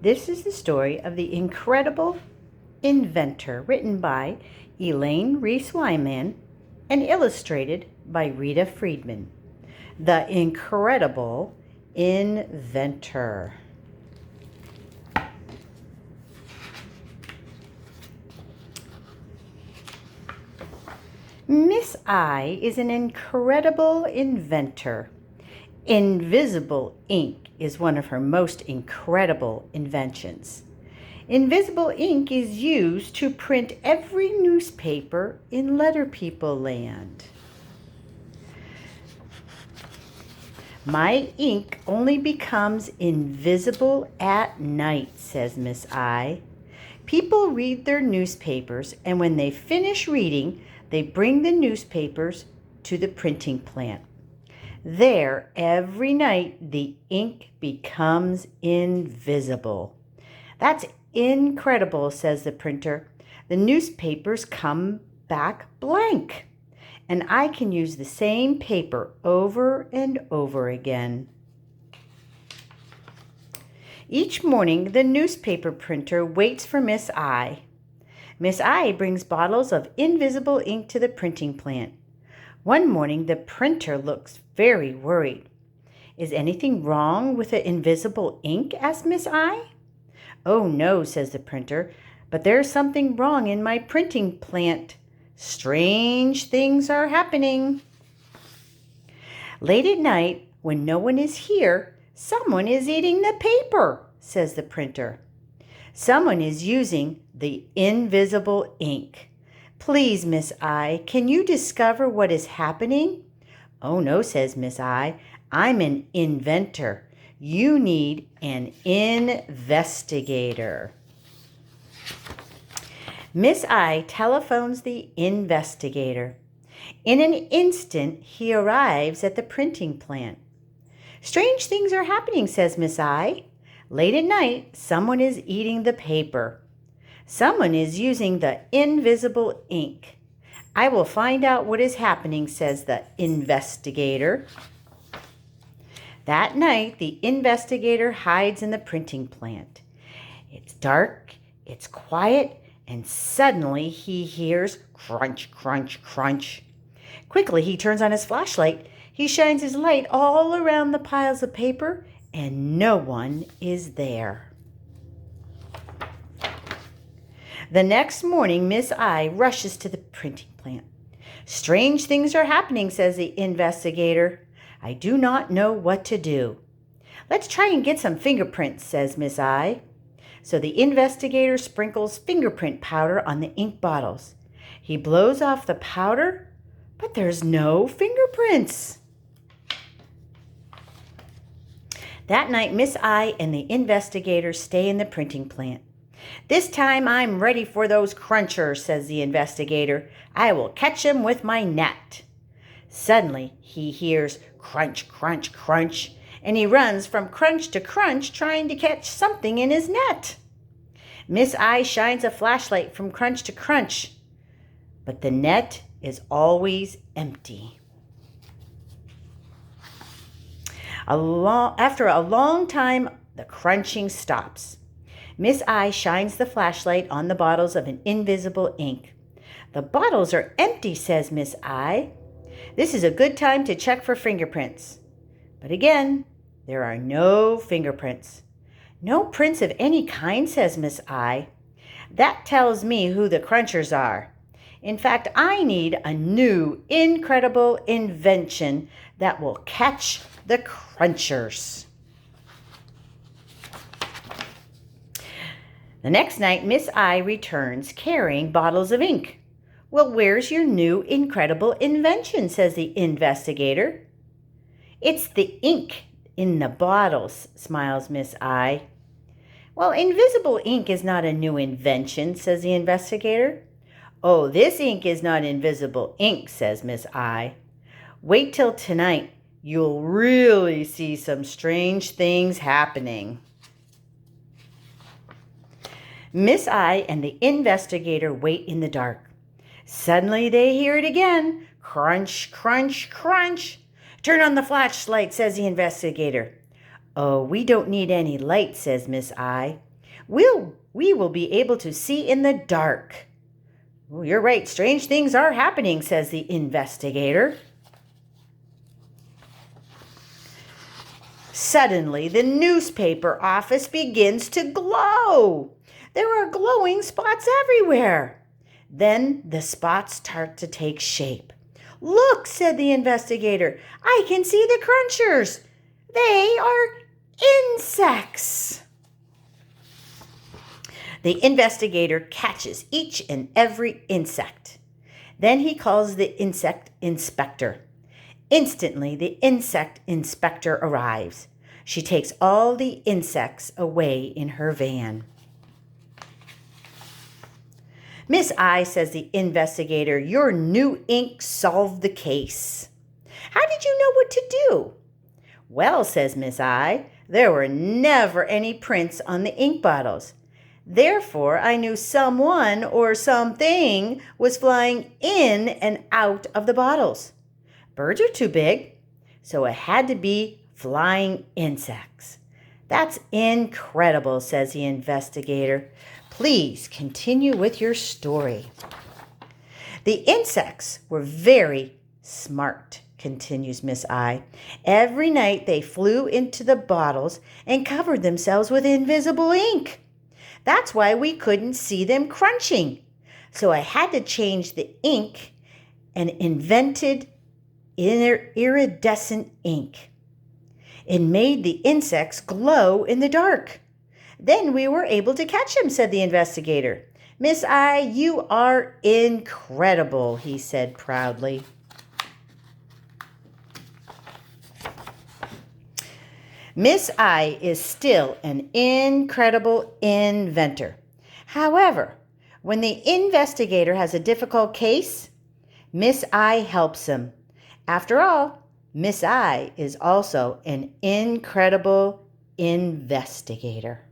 This is the story of the incredible inventor, written by Elaine Reese Wyman and illustrated by Rita Friedman. The Incredible Inventor. Miss I is an incredible inventor. Invisible ink is one of her most incredible inventions. Invisible ink is used to print every newspaper in Letter People land. My ink only becomes invisible at night, says Miss I. People read their newspapers, and when they finish reading, they bring the newspapers to the printing plant. There, every night, the ink becomes invisible. That's incredible, says the printer. The newspapers come back blank, and I can use the same paper over and over again. Each morning, the newspaper printer waits for Miss I. Miss I brings bottles of invisible ink to the printing plant. One morning, the printer looks very worried. Is anything wrong with the invisible ink? Asked Miss I. Oh, no, says the printer, but there's something wrong in my printing plant. Strange things are happening. Late at night, when no one is here, someone is eating the paper, says the printer. Someone is using the invisible ink. Please, Miss I, can you discover what is happening? Oh, no, says Miss I. I'm an inventor. You need an investigator. Miss I telephones the investigator. In an instant, he arrives at the printing plant. Strange things are happening, says Miss I. Late at night, someone is eating the paper. Someone is using the invisible ink. I will find out what is happening, says the investigator. That night, the investigator hides in the printing plant. It's dark, it's quiet, and suddenly he hears crunch, crunch, crunch. Quickly, he turns on his flashlight. He shines his light all around the piles of paper, and no one is there. The next morning, Miss I rushes to the printing plant. Strange things are happening, says the investigator. I do not know what to do. Let's try and get some fingerprints, says Miss I. So the investigator sprinkles fingerprint powder on the ink bottles. He blows off the powder, but there's no fingerprints. That night, Miss I and the investigator stay in the printing plant. This time I'm ready for those crunchers, says the investigator. I will catch them with my net. Suddenly, he hears crunch, crunch, crunch, and he runs from crunch to crunch trying to catch something in his net. Miss I shines a flashlight from crunch to crunch, but the net is always empty. After a long time, the crunching stops. Miss I shines the flashlight on the bottles of an invisible ink. The bottles are empty, says Miss I. This is a good time to check for fingerprints. But again, there are no fingerprints. No prints of any kind, says Miss I. That tells me who the crunchers are. In fact, I need a new, incredible invention that will catch the crunchers. The next night, Miss I returns carrying bottles of ink. Well, where's your new incredible invention, says the investigator. It's the ink in the bottles, smiles Miss I. Well, invisible ink is not a new invention, says the investigator. Oh, this ink is not invisible ink, says Miss I. Wait till tonight. You'll really see some strange things happening. Miss I and the investigator wait in the dark. Suddenly they hear it again. Crunch, crunch, crunch. Turn on the flashlight, says the investigator. Oh, we don't need any light, says Miss I. We will be able to see in the dark." "Oh, you're right, strange things are happening," says the investigator. Suddenly, the newspaper office begins to glow. There are glowing spots everywhere. Then the spots start to take shape. "Look," said the investigator, "I can see the crunchers. They are insects." The investigator catches each and every insect. Then he calls the insect inspector. Instantly, the insect inspector arrives. She takes all the insects away in her van. "Miss I," says the investigator, "your new ink solved the case." "How did you know what to do?" "Well," says Miss I, "there were never any prints on the ink bottles. Therefore, I knew someone or something was flying in and out of the bottles. Birds are too big, so it had to be flying insects." "That's incredible," says the investigator. "Please continue with your story." "The insects were very smart," continues Miss I. "Every night they flew into the bottles and covered themselves with invisible ink. That's why we couldn't see them crunching. So I had to change the ink and invented iridescent ink. It made the insects glow in the dark. Then we were able to catch them," said the investigator. "Miss I, you are incredible," he said proudly. Miss I is still an incredible inventor. However, when the investigator has a difficult case, Miss I helps him. After all, Miss I is also an incredible investigator.